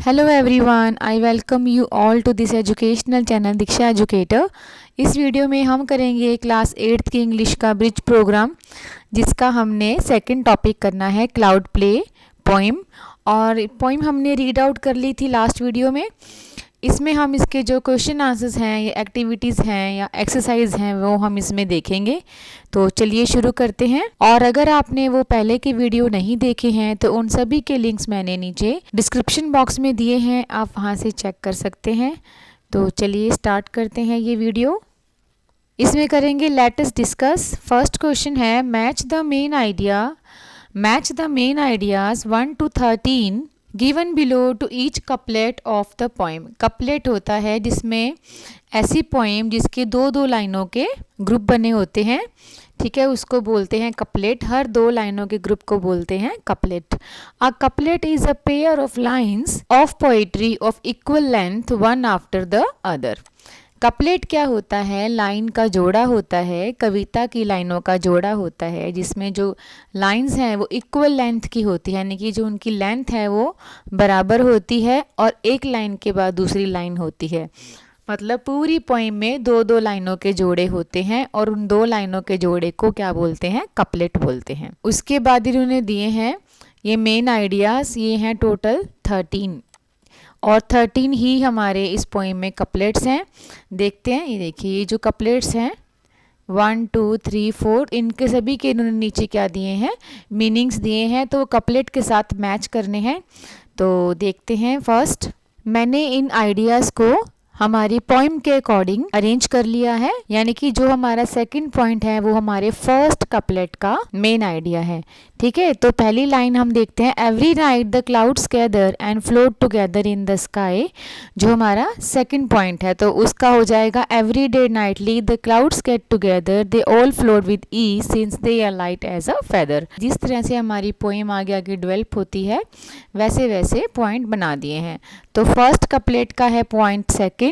Hello everyone, I welcome you all to this educational channel Diksha educator. इस video में हम करेंगे क्लास 8th की इंग्लिश का ब्रिज प्रोग्राम, जिसका हमने सेकंड टॉपिक करना है क्लाउड प्ले पोइम। और पोइम हमने रीड आउट कर ली थी लास्ट वीडियो में। इसमें हम इसके जो क्वेश्चन आंसर्स हैं या एक्टिविटीज़ हैं या एक्सरसाइज हैं वो हम इसमें देखेंगे। तो चलिए शुरू करते हैं। और अगर आपने वो पहले के वीडियो नहीं देखे हैं तो उन सभी के लिंक्स मैंने नीचे डिस्क्रिप्शन बॉक्स में दिए हैं, आप वहाँ से चेक कर सकते हैं। तो चलिए स्टार्ट करते हैं ये वीडियो। इसमें करेंगे let us discuss. First question है match the main ideas 1 to 13 given below to each couplet of the poem. Couplet होता है जिसमें ऐसी पोइम जिसके दो दो लाइनों के ग्रुप बने होते हैं, ठीक है, उसको बोलते हैं कपलेट। हर दो लाइनों के ग्रुप को बोलते हैं couplet. A couplet is a pair of lines of poetry of equal length one after the other. Couplet क्या होता है? लाइन का जोड़ा होता है, कविता की लाइनों का जोड़ा होता है, जिसमें जो लाइंस हैं वो इक्वल लेंथ की होती है, यानी कि जो उनकी लेंथ है वो बराबर होती है और एक लाइन के बाद दूसरी लाइन होती है। मतलब पूरी पोइम में दो दो लाइनों के जोड़े होते हैं और उन दो लाइनों के जोड़े को क्या बोलते हैं? कपलेट बोलते हैं। उसके बाद इन्होंने दिए हैं ये मेन आइडियाज़, ये हैं टोटल 13 और 13 ही हमारे इस पोइम में कपलेट्स हैं। देखते हैं, ये देखिए ये जो कपलेट्स हैं 1 2 3 4, इनके सभी के इन्होंने नीचे क्या दिए हैं? मीनिंग्स दिए हैं, तो कपलेट के साथ मैच करने हैं। तो देखते हैं। फर्स्ट, मैंने इन आइडियाज़ को हमारी पोइम के अकॉर्डिंग अरेंज कर लिया है, यानी कि जो हमारा सेकंड पॉइंट है वो हमारे फर्स्ट कपलेट का मेन आइडिया है, ठीक है। तो पहली लाइन हम देखते हैं, every night the clouds gather and float together in the sky, जो हमारा सेकंड पॉइंट है। तो उसका हो जाएगा every day nightly the clouds get together they all float with ease since they are light as a feather. जिस तरह से हमारी पोइम आगे आगे डेवलप होती है वैसे वैसे पॉइंट बना दिए हैं। तो फर्स्ट कपलेट का है पॉइंट सेकंड।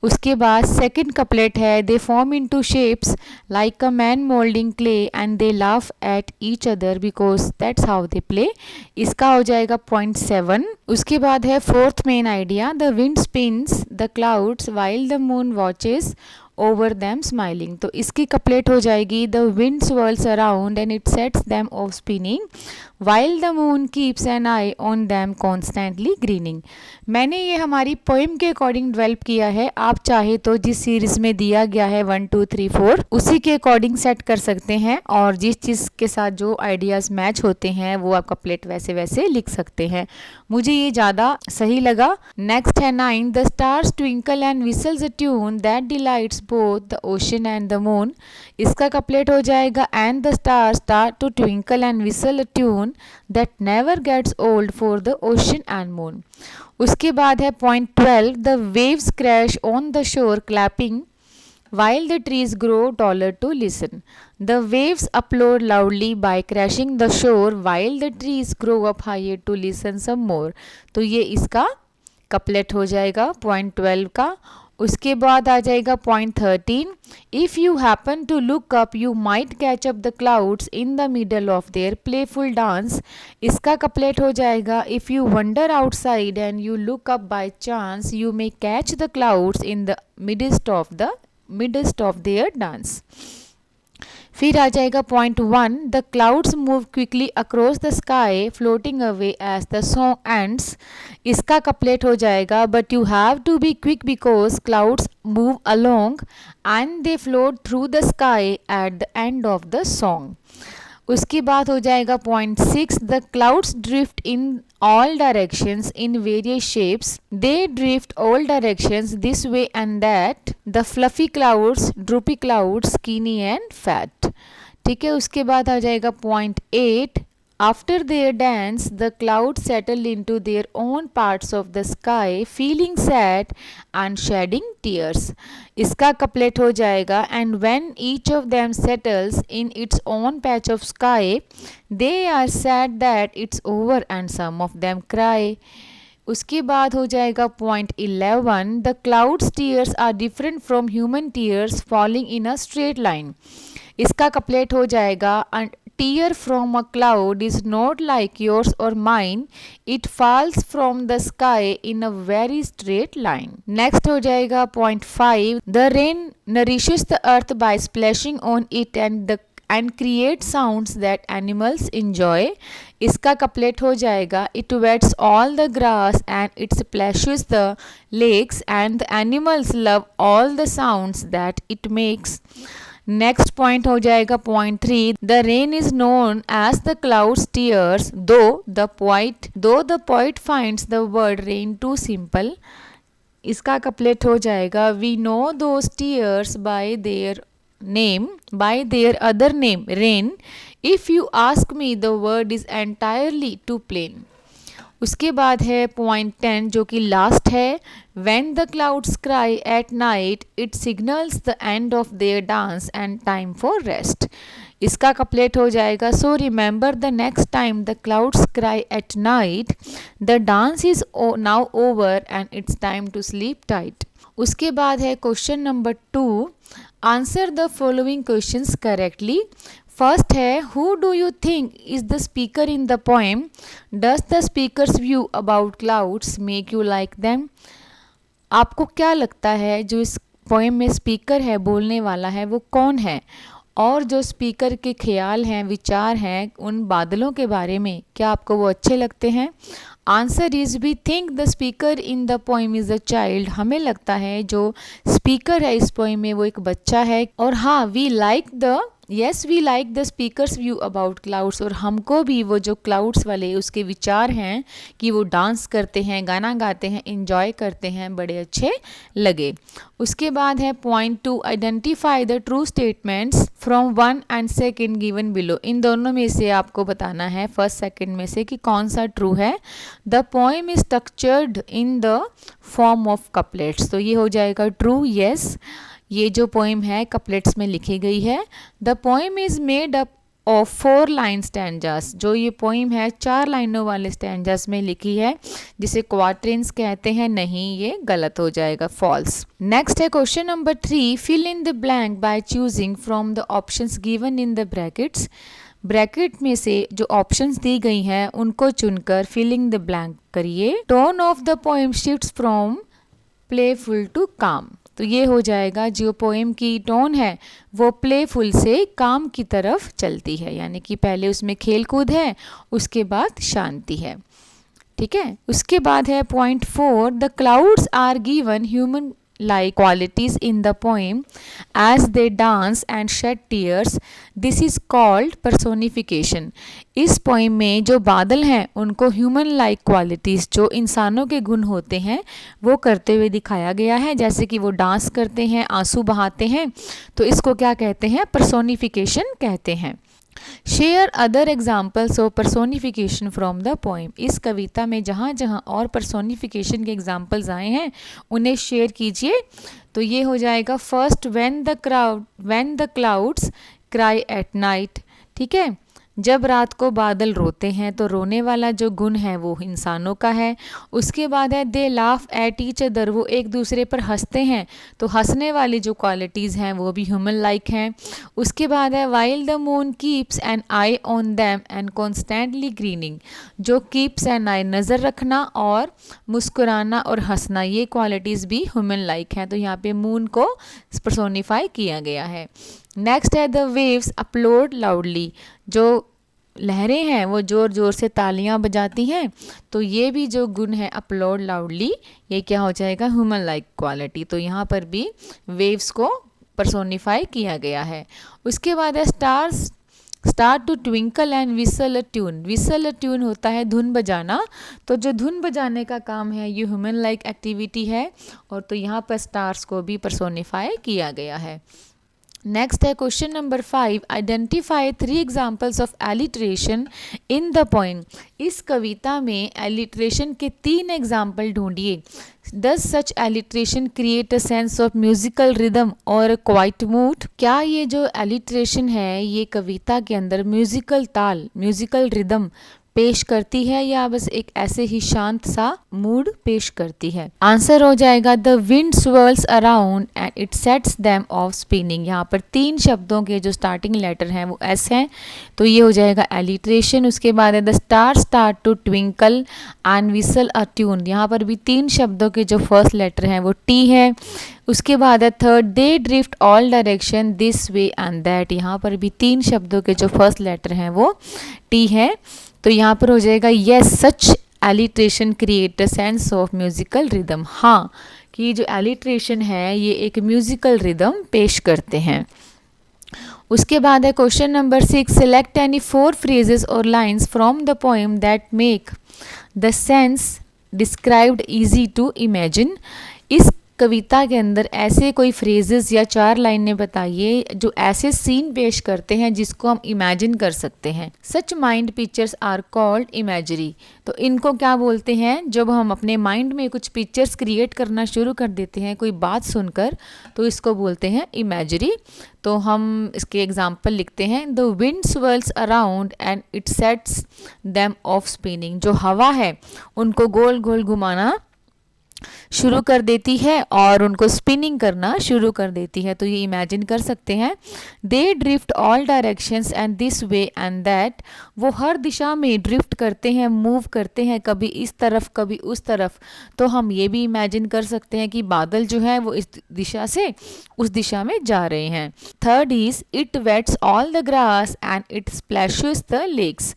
उसके बाद सेकंड कपलेट है, they form into shapes like a man moulding clay and they laugh at each other because that's how they play. इसका हो जाएगा पॉइंट 7। उसके बाद है fourth main idea, the wind spins the clouds while the moon watches over them smiling. तो इसकी couplet हो जाएगी, the wind swirls around and it sets them off spinning while the moon keeps an eye on them constantly grinning. मैंने ये हमारी poem के according develop किया है। आप चाहे तो जिस सीरीज में दिया गया है 1 2 3 4 उसी के अकॉर्डिंग सेट कर सकते हैं, और जिस चीज़ के साथ जो आइडियाज मैच होते हैं वो आप कपलेट वैसे वैसे लिख सकते हैं। मुझे ये ज़्यादा सही लगा। नेक्स्ट है 9, the stars twinkle and whistles a tune that delights both the ocean and the moon. इसका कपलेट हो जाएगा, and the star start to twinkle and whistle a tune that never gets old for the ocean and moon. उसके बाद है point 12, the waves crash on the shore clapping while the trees grow taller to listen. The waves upload loudly by crashing the shore while the trees grow up higher to listen some more. तो ये इसका couplet हो जाएगा point 12 का। उसके बाद आ जाएगा point 13, if you happen to look up you might catch up the clouds in the middle of their playful dance. इसका कपलेट हो जाएगा, if you wander outside and you look up by chance you may catch the clouds in the midst of their dance. फिर आ जाएगा point 1, the clouds move quickly across the sky floating away as the song ends. इसका couplet हो जाएगा, but you have to be quick because clouds move along and they float through the sky at the end of the song. उसके बाद हो जाएगा point 6, the clouds drift in all directions in various shapes. They drift all directions this way and that. The fluffy clouds, droopy clouds, skinny and fat. ठीक है। उसके बाद आ जाएगा point 8, after their dance the clouds settle into their own parts of the sky feeling sad and shedding tears. इसका couplet हो जाएगा, and when each of them settles in its own patch of sky they are sad that it's over and some of them cry. उसके बाद हो जाएगा point 11, the clouds tears are different from human tears falling in a straight line. इसका couplet हो जाएगा, tear from a cloud is not like yours or mine. It falls from the sky in a very straight line. Next हो जाएगा point 5. The rain nourishes the earth by splashing on it and create sounds that animals enjoy. इसका couplet हो जाएगा It wets all the grass and it splashes the lakes and the animals love all the sounds that it makes. Next point हो जाएगा point 3. The rain is known as the cloud's tears, though the poet finds the word rain too simple. इसका couplet हो जाएगा We know those tears by their other name, rain. If you ask me, the word is entirely too plain. उसके बाद है point 10 जो कि last है When the clouds cry at night, it signals the end of their dance and time for rest. इसका couplet हो जाएगा So remember the next time the clouds cry at night, the dance is now over and it's time to sleep tight. उसके बाद है question number 2. Answer the following questions correctly. First है who do you think is the speaker in the poem. Does the speaker's view about clouds make you like them. आपको क्या लगता है जो इस पोएम में स्पीकर है, बोलने वाला है, वो कौन है, और जो स्पीकर के ख्याल हैं, विचार हैं उन बादलों के बारे में, क्या आपको वो अच्छे लगते हैं. Answer is we think the speaker in the poem is a child. हमें लगता है जो स्पीकर है इस पोएम में वो एक बच्चा है. और हाँ we like the speaker's view about clouds. और हमको भी वो जो क्लाउड्स वाले उसके विचार हैं कि वो डांस करते हैं, गाना गाते हैं, इंजॉय करते हैं, बड़े अच्छे लगे. उसके बाद है point 2. Identify the true statements from 1 and 2 given below. इन दोनों में से आपको बताना है फर्स्ट सेकंड में से कि कौन सा ट्रू है. The poem is structured in the form of couplets. तो ये हो जाएगा ट्रू. यस ये जो पोएम है कपलेट्स में लिखी गई है. The poem is made up of 4 line stanzas. जो ये पोएम है 4 लाइनों वाले स्टैंजास में लिखी है जिसे क्वाट्रेंस कहते हैं. नहीं ये गलत हो जाएगा, फॉल्स. नेक्स्ट है question number 3. Fill in the blank by choosing from the options given in the brackets. Bracket में से जो ऑप्शंस दी गई हैं उनको चुनकर फिलिंग द ब्लैंक करिए. Tone of the poem shifts from playful to calm. तो ये हो जाएगा जो पोएम की टोन है वो प्लेफुल से काम की तरफ चलती है, यानी कि पहले उसमें खेल कूद है उसके बाद शांति है. ठीक है. उसके बाद है point 4. The clouds are given human like qualities in the poem as they dance and shed tears. This is called personification. इस पोएम में जो बादल हैं उनको ह्यूमन लाइक क्वालिटीज़ जो इंसानों के गुण होते हैं वो करते हुए दिखाया गया है. जैसे कि वो डांस करते हैं, आंसू बहाते हैं, तो इसको क्या कहते हैं, पर्सोनिफिकेशन कहते हैं. Share other examples of personification from the poem. इस कविता में जहाँ जहाँ और पर्सोनिफिकेशन के एग्जाम्पल्स आए हैं उन्हें शेयर कीजिए. तो ये हो जाएगा first when the clouds cry at night. ठीक है. जब रात को बादल रोते हैं तो रोने वाला जो गुण है वो इंसानों का है. उसके बाद है दे लाफ एट ईच अदर. वो एक दूसरे पर हंसते हैं तो हंसने वाली जो क्वालिटीज़ हैं वो भी ह्यूमन लाइक हैं. उसके बाद है while the moon keeps an eye on them and constantly grinning. जो कीप्स एन आई नज़र रखना और मुस्कुराना और हंसना ये क्वालिटीज़ भी ह्यूमन लाइक हैं. तो यहाँ पे मून को पर्सोनिफाई किया गया है. नेक्स्ट है द वेव्स अपलोड लाउडली. जो लहरें हैं वो ज़ोर ज़ोर से तालियां बजाती हैं. तो ये भी जो गुण है अपलोड लाउडली ये क्या हो जाएगा, ह्यूमन लाइक क्वालिटी. तो यहाँ पर भी वेव्स को पर्सोनिफाई किया गया है. उसके बाद है start to twinkle and whistle a tune. Whistle a tune होता है धुन बजाना. तो जो धुन बजाने का काम है ये ह्यूमन लाइक एक्टिविटी है. और तो यहाँ पर स्टार्स को भी पर्सोनिफाई किया गया है. नेक्स्ट है question number 5. Identify 3 examples of alliteration in the poem. इस कविता में एलिट्रेशन के 3 एग्जाम्पल ढूंढिए. Does such alliteration create a sense of musical rhythm or a quiet mood? क्या ये जो alliteration है ये कविता के अंदर म्यूजिकल ताल, म्यूजिकल रिदम पेश करती है या बस एक ऐसे ही शांत सा मूड पेश करती है। आंसर हो जाएगा the wind swirls around and it sets them off spinning. यहाँ पर 3 शब्दों के जो स्टार्टिंग लेटर हैं वो एस हैं, तो ये हो जाएगा एलिट्रेशन। उसके बाद है the star start to twinkle and whistle a tune. यहाँ पर भी 3 शब्दों के जो फर्स्ट लेटर हैं वो टी है। उसके बाद है third they drift all direction this way and that. यहाँ पर भी 3 शब्दों के जो फर्स्ट लेटर हैं वो टी है, तो यहाँ पर हो जाएगा yes such alliteration create a sense of musical rhythm. हाँ, कि जो एलिट्रेशन है ये एक म्यूजिकल रिदम पेश करते हैं। उसके बाद है question number 6, select any 4 phrases और lines from the poem that make the sense described easy to imagine. इस कविता के अंदर ऐसे कोई फ्रेजेस या 4 लाइनें बताइए जो ऐसे सीन पेश करते हैं जिसको हम इमेजिन कर सकते हैं। Such mind pictures are called imagery. तो इनको क्या बोलते हैं, जब हम अपने माइंड में कुछ पिक्चर्स क्रिएट करना शुरू कर देते हैं कोई बात सुनकर, तो इसको बोलते हैं इमेजरी। तो हम इसके एग्जाम्पल लिखते हैं, the wind swirls around and it sets them off spinning. जो हवा है उनको गोल गोल घुमाना शुरू कर देती है और उनको स्पिनिंग करना शुरू कर देती है, तो ये इमेजिन कर सकते हैं। They drift all directions and this way and that. वो हर दिशा में ड्रिफ्ट करते हैं, मूव करते हैं, कभी इस तरफ कभी उस तरफ। तो हम ये भी इमेजिन कर सकते हैं कि बादल जो है वो इस दिशा से उस दिशा में जा रहे हैं। Third is it wets all the grass and it splashes the lakes.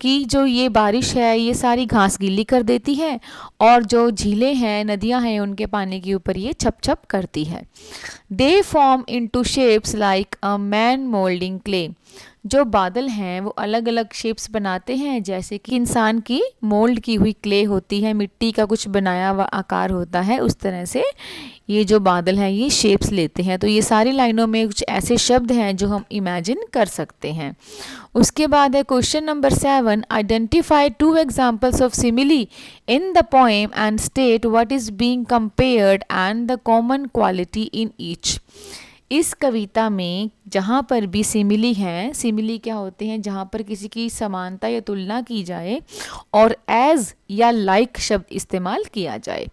कि जो ये बारिश है ये सारी घास गीली कर देती है और जो झीलें हैं, नदियां हैं, उनके पानी के ऊपर ये छप छप करती है। They form into shapes like a man moulding clay. जो बादल हैं वो अलग अलग शेप्स बनाते हैं, जैसे कि इंसान की मोल्ड की हुई क्ले होती है, मिट्टी का कुछ बनाया हुआ आकार होता है, उस तरह से ये जो बादल हैं ये शेप्स लेते हैं। तो ये सारी लाइनों में कुछ ऐसे शब्द हैं जो हम इमेजिन कर सकते हैं। उसके बाद है question number 7, identify 2 examples of simile in the poem and state what is being compared and the common quality in each. इस कविता में जहाँ पर भी सिमिली हैं, सिमिली क्या होते हैं, जहाँ पर किसी की समानता या तुलना की जाए और एज या लाइक शब्द इस्तेमाल किया जाए।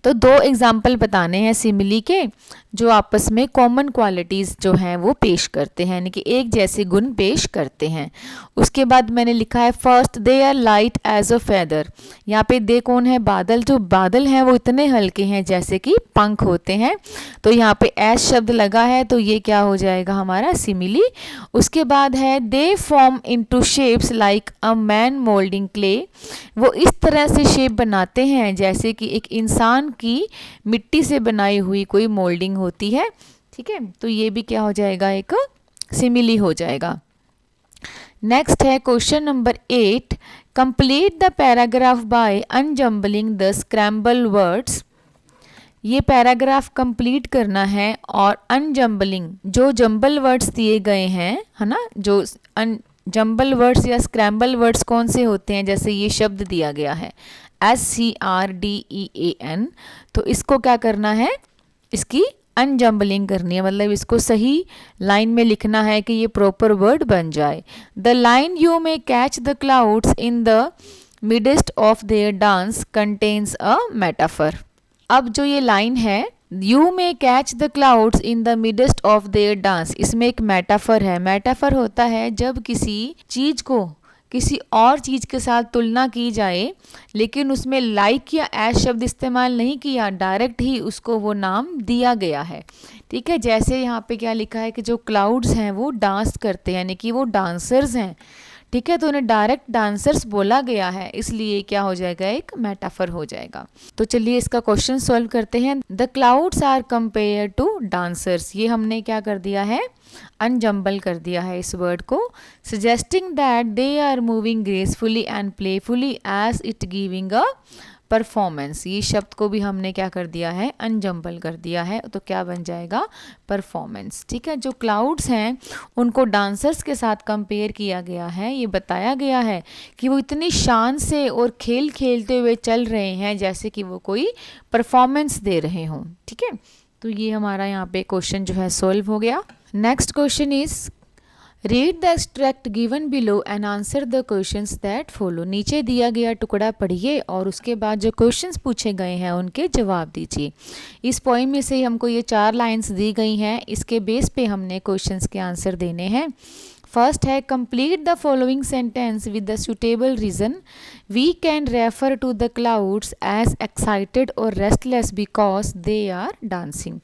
तो 2 एग्जाम्पल बताने हैं सिमिली के जो आपस में कॉमन क्वालिटीज़ जो हैं वो पेश करते हैं, यानी कि एक जैसे गुण पेश करते हैं। उसके बाद मैंने लिखा है first they are light as a feather. यहाँ पे दे कौन है, बादल। जो बादल हैं वो इतने हल्के हैं जैसे कि पंख होते हैं, तो यहाँ पे एज शब्द लगा है, तो ये क्या हो जाएगा हमारा सिमिली। उसके बाद है they form into shapes like a man moulding clay. वो इस तरह से शेप बनाते हैं जैसे कि एक इंसान की मिट्टी से बनाई हुई कोई मोल्डिंग होती है। ठीक है, तो ये भी क्या हो जाएगा, एक सिमिली हो जाएगा। नेक्स्ट है question number 8, complete the paragraph by unjumbling the scramble words. ये पैराग्राफ कंप्लीट करना है और अनजम्बलिंग जो जंबल वर्ड्स दिए गए हैं, है ना, जो जंबल वर्ड्स या स्क्रैम्बल वर्ड्स कौन से होते हैं, जैसे ये शब्द दिया गया है SCRDEAN, तो इसको क्या करना है, इसकी अनजम्बलिंग करनी है, मतलब इसको सही लाइन में लिखना है कि ये प्रॉपर वर्ड बन जाए। The line you may catch the clouds in the midst of their dance contains a metaphor. अब जो ये लाइन है you may catch the clouds in the midst of their dance, इसमें एक मेटाफर है। Metaphor होता है जब किसी चीज को किसी और चीज़ के साथ तुलना की जाए लेकिन उसमें लाइक या एज शब्द इस्तेमाल नहीं किया, डायरेक्ट ही उसको वो नाम दिया गया है। ठीक है, जैसे यहाँ पे क्या लिखा है कि जो क्लाउड्स हैं वो डांस करते हैं, यानी कि वो डांसर्स हैं। ठीक है, तो उन्हें डायरेक्ट डांसर्स बोला गया है, इसलिए क्या हो जाएगा, एक मेटाफर हो जाएगा। तो चलिए इसका क्वेश्चन सॉल्व करते हैं। The clouds are compare to dancers, ये हमने क्या कर दिया है, अनजम्बल कर दिया है इस वर्ड को। Suggesting that they are moving gracefully and playfully as it giving a performance, ये शब्द को भी हमने क्या कर दिया है, अनजम्बल कर दिया है, तो क्या बन जाएगा, परफॉर्मेंस। ठीक है, जो क्लाउड्स हैं उनको डांसर्स के साथ कंपेयर किया गया है, ये बताया गया है कि वो इतनी शान से और खेल खेलते हुए चल रहे हैं जैसे कि वो कोई परफॉर्मेंस दे रहे हों। ठीक है, तो ये हमारा यहाँ पे क्वेश्चन जो है सॉल्व हो गया। Next question is read the extract given below and answer the questions that follow. नीचे दिया गया टुकड़ा पढ़िए और उसके बाद जो क्वेश्चंस पूछे गए हैं उनके जवाब दीजिए। इस पोइम में से हमको ये 4 लाइंस दी गई हैं, इसके बेस पे हमने क्वेश्चंस के आंसर देने हैं। फर्स्ट है complete the following sentence with the suitable reason. We can refer to the clouds as excited और restless because they are dancing.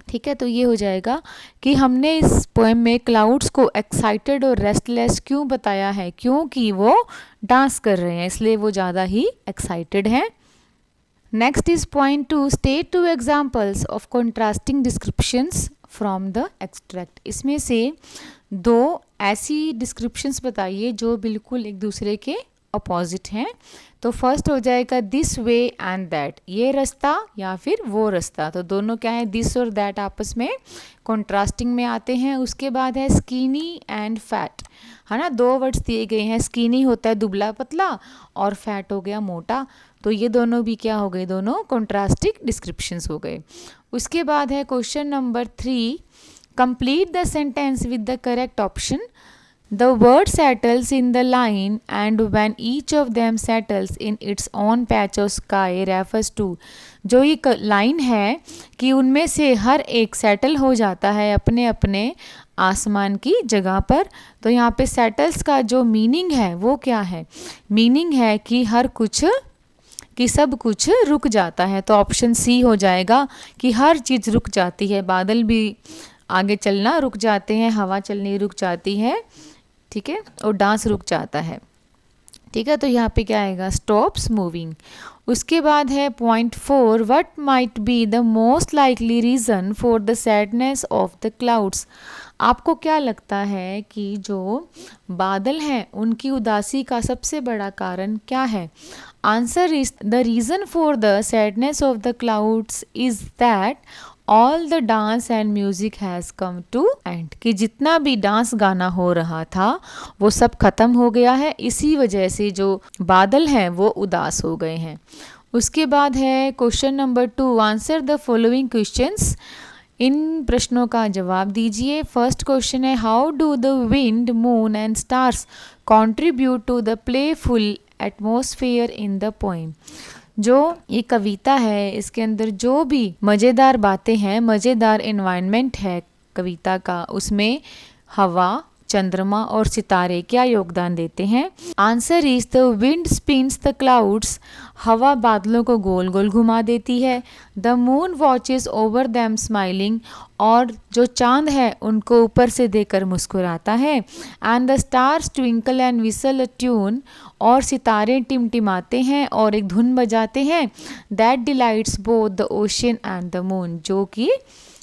ठीक है, तो ये हो जाएगा कि हमने इस पोएम में क्लाउड्स को एक्साइटेड और रेस्टलेस क्यों बताया है, क्योंकि वो डांस कर रहे हैं, इसलिए वो ज़्यादा ही एक्साइटेड हैं। Next is point 2, state 2 examples of contrasting descriptions from the extract. इसमें से 2 ऐसी डिस्क्रिप्शंस बताइए जो बिल्कुल एक दूसरे के अपोजिट हैं। तो फर्स्ट हो जाएगा दिस वे एंड दैट, ये रास्ता या फिर वो रास्ता। तो दोनों क्या है, दिस और दैट आपस में कॉन्ट्रास्टिंग में आते हैं। उसके बाद है स्कीनी एंड फैट, है ना, 2 वर्ड्स दिए गए हैं। स्कीनी होता है दुबला पतला और फैट हो गया मोटा। तो ये दोनों भी क्या हो गए, दोनों कॉन्ट्रास्टिंग डिस्क्रिप्शंस हो गए। उसके बाद है question number 3, complete the sentence with the correct option. The word settles in the line and when each of them settles in its own patch of sky refers to। जो ये line है कि उनमें से हर एक सेटल हो जाता है अपने अपने आसमान की जगह पर। तो यहाँ पे सेटल्स का जो मीनिंग है वो क्या है, मीनिंग है कि सब कुछ रुक जाता है। तो ऑप्शन सी हो जाएगा कि हर चीज़ रुक जाती है, बादल भी आगे चलना रुक जाते हैं, हवा चलनी रुक जाती है, ठीक है, और डांस रुक जाता है। ठीक है, तो यहाँ पे क्या आएगा, स्टॉप्स मूविंग। उसके बाद है point 4, what might be the most likely reason for the sadness of the clouds. आपको क्या लगता है कि जो बादल हैं उनकी उदासी का सबसे बड़ा कारण क्या है। Answer is the reason for the sadness of the clouds is that all the dance and music has come to end, कि जितना भी डांस गाना हो रहा था वो सब ख़त्म हो गया है, इसी वजह से जो बादल हैं वो उदास हो गए हैं। उसके बाद है question number 2, answer the following questions. इन प्रश्नों का जवाब दीजिए। फर्स्ट क्वेश्चन है how do the wind, moon and stars contribute to the playful atmosphere in the poem. जो ये कविता है इसके अंदर जो भी मज़ेदार बातें हैं, मज़ेदार एनवायरनमेंट है कविता का, उसमें हवा, चंद्रमा और सितारे क्या योगदान देते हैं। Answer is the wind spins the clouds, हवा बादलों को गोल गोल घुमा देती है। The moon watches over them smiling, और जो चांद है उनको ऊपर से देखकर मुस्कुराता है। And the stars twinkle and whistle a tune, और सितारे टिमटिमाते हैं और एक धुन बजाते हैं। That delights both the ocean and the moon, जो कि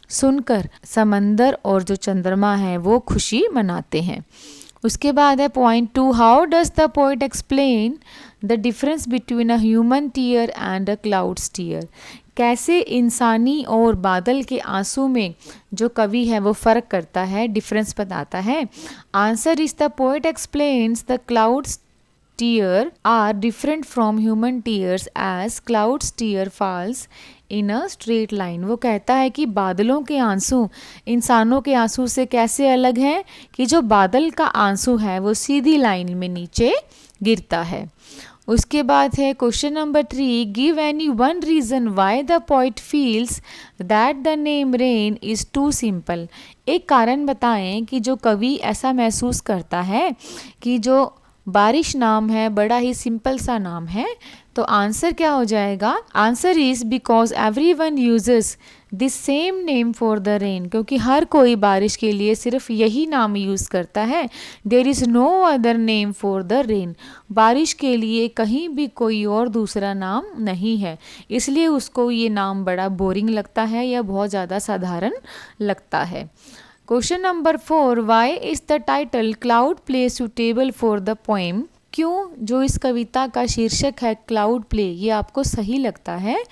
सुनकर समंदर और जो चंद्रमा है वो खुशी मनाते हैं। उसके बाद है point 2, how does the poet explain the difference between a human tear and a clouds tear. कैसे इंसानी और बादल के आंसू में जो कवि है वो फ़र्क करता है, डिफरेंस बताता है। Answer is the poet explains the clouds tear are different from human tears as clouds tear falls in a straight line। वो कहता है कि बादलों के आंसू इंसानों के आंसू से कैसे अलग हैं, कि जो बादल का आंसू है वो सीधी लाइन में नीचे गिरता है। उसके बाद है question number 3, give any one reason why the poet feels that the name rain is too simple. एक कारण बताएं कि जो कवि ऐसा महसूस करता है कि जो बारिश नाम है बड़ा ही सिंपल सा नाम है। तो आंसर क्या हो जाएगा, answer is because every one uses this same name for the rain, क्योंकि हर कोई बारिश के लिए सिर्फ यही नाम यूज़ करता है। There is no other name for the rain, बारिश के लिए कहीं भी कोई और दूसरा नाम नहीं है, इसलिए उसको ये नाम बड़ा बोरिंग लगता है या बहुत ज़्यादा साधारण लगता है। Question number 4, why is the title cloud play suitable for the poem. क्यों जो इस कविता का शीर्षक है क्लाउड प्ले ये आपको सही लगता है?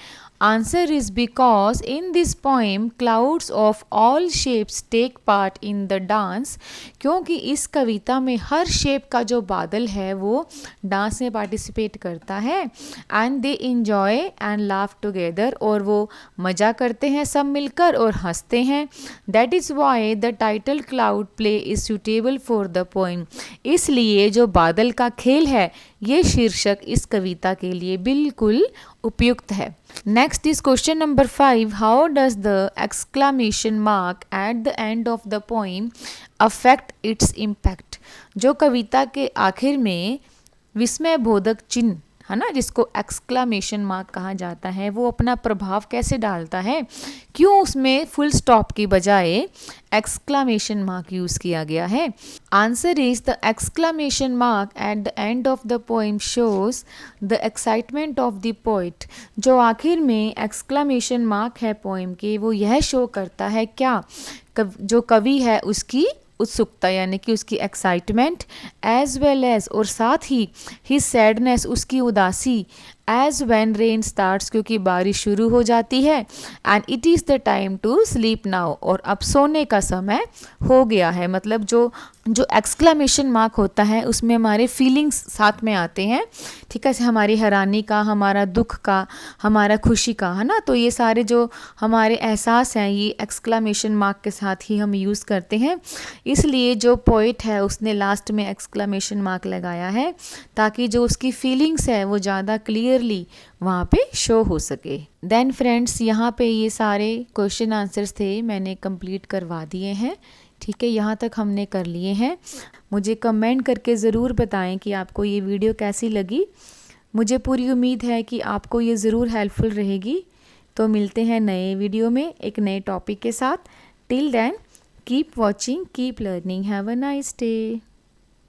Answer is because in this poem clouds of all shapes take part in the dance, क्योंकि इस कविता में हर शेप का जो बादल है वो डांस में पार्टिसिपेट करता है। And they enjoy and laugh together, और वो मज़ा करते हैं सब मिलकर और हंसते हैं। That is why the title cloud play is suitable for the poem, इसलिए जो बादल का खेल है ये शीर्षक इस कविता के लिए बिल्कुल उपयुक्त है। Next is question number 5, how does the exclamation mark eight the end of the poem affect its impact. जो कविता के आखिर में विस्मय बोधक चिन्ह है ना, जिसको एक्सक्लामेशन मार्क कहा जाता है, वो अपना प्रभाव कैसे डालता है? क्यों उसमें फुल स्टॉप की बजाय एक्सक्लामेशन मार्क यूज़ किया गया है? Answer is the exclamation mark eight the end of the poem shows the excitement of the poet. जो आखिर में एक्सक्लामेशन मार्क है पोएम के, वो यह शो करता है क्या? जो कवि है उसकी उत्सुकता, यानी कि उसकी एक्साइटमेंट, एज वेल एज, और साथ ही हिज सैडनेस, उसकी उदासी, एज वेन रेन स्टार्ट्स, क्योंकि बारिश शुरू हो जाती है, and it is the time to sleep now, और अब सोने का समय हो गया है। मतलब जो एक्सक्लामेशन मार्क होता है उसमें हमारे फीलिंग्स साथ में आते हैं, ठीक है, हमारी हैरानी का, हमारा दुख का, हमारा खुशी का, है ना। तो ये सारे जो हमारे एहसास हैं ये एक्सक्लामेशन मार्क के साथ ही हम यूज़ करते हैं। इसलिए जो पोइट है उसने लास्ट में एक्सक्लामेशन मार्क लगाया है ताकि जो उसकी फीलिंग्स है वो ज़्यादा क्लियरली वहाँ पे शो हो सके। देन फ्रेंड्स, यहाँ पे ये सारे क्वेश्चन आंसर्स थे, मैंने कंप्लीट करवा दिए हैं, ठीक है, यहाँ तक हमने कर लिए हैं। मुझे कमेंट करके ज़रूर बताएं कि आपको ये वीडियो कैसी लगी। मुझे पूरी उम्मीद है कि आपको ये ज़रूर हेल्पफुल रहेगी। तो मिलते हैं नए वीडियो में एक नए टॉपिक के साथ। Till then keep watching, keep learning, have a nice day.